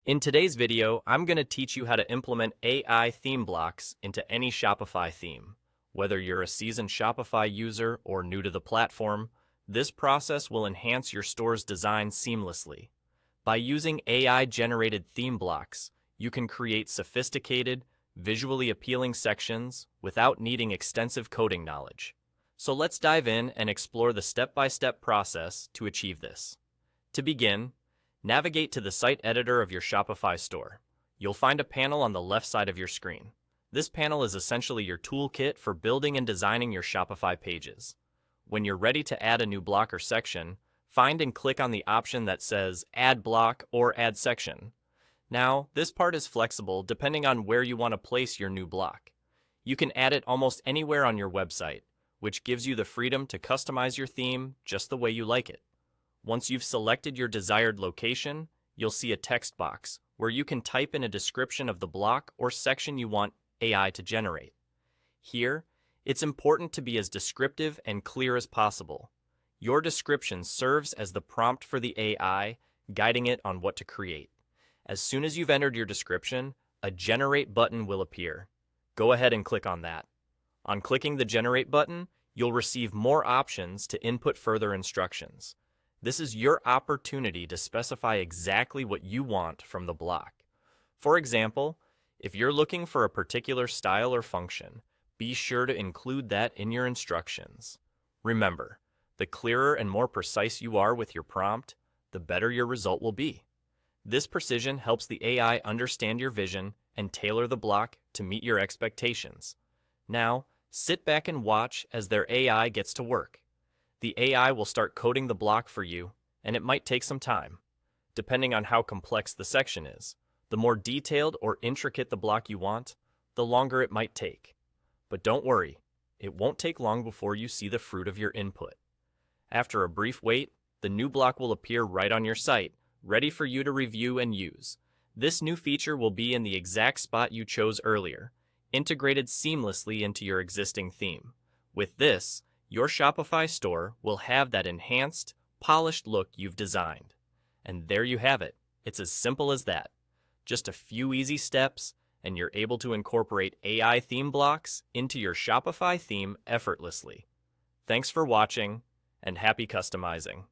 In today's video, I'm going to teach you how to implement AI theme blocks into any Shopify theme. Whether you're a seasoned Shopify user or new to the platform, this process will enhance your store's design seamlessly. By using AI-generated theme blocks, you can create sophisticated, visually appealing sections without needing extensive coding knowledge. So let's dive in and explore the step-by-step process to achieve this. To begin, navigate to the site editor of your Shopify store. You'll find a panel on the left side of your screen. This panel is essentially your toolkit for building and designing your Shopify pages. When you're ready to add a new block or section, find and click on the option that says Add Block or Add Section. Now, this part is flexible depending on where you want to place your new block. You can add it almost anywhere on your website, which gives you the freedom to customize your theme just the way you like it. Once you've selected your desired location, you'll see a text box where you can type in a description of the block or section you want AI to generate. Here, it's important to be as descriptive and clear as possible. Your description serves as the prompt for the AI, guiding it on what to create. As soon as you've entered your description, a Generate button will appear. Go ahead and click on that. On clicking the Generate button, you'll receive more options to input further instructions. This is your opportunity to specify exactly what you want from the block. For example, if you're looking for a particular style or function, be sure to include that in your instructions. Remember, the clearer and more precise you are with your prompt, the better your result will be. This precision helps the AI understand your vision and tailor the block to meet your expectations. Now, sit back and watch as their AI gets to work. The AI will start coding the block for you, and it might take some time. Depending on how complex the section is, the more detailed or intricate the block you want, the longer it might take. But don't worry, it won't take long before you see the fruit of your input. After a brief wait, the new block will appear right on your site, ready for you to review and use. This new feature will be in the exact spot you chose earlier, integrated seamlessly into your existing theme. With this, your Shopify store will have that enhanced, polished look you've designed. And there you have it. It's as simple as that. Just a few easy steps, and you're able to incorporate AI theme blocks into your Shopify theme effortlessly. Thanks for watching, and happy customizing.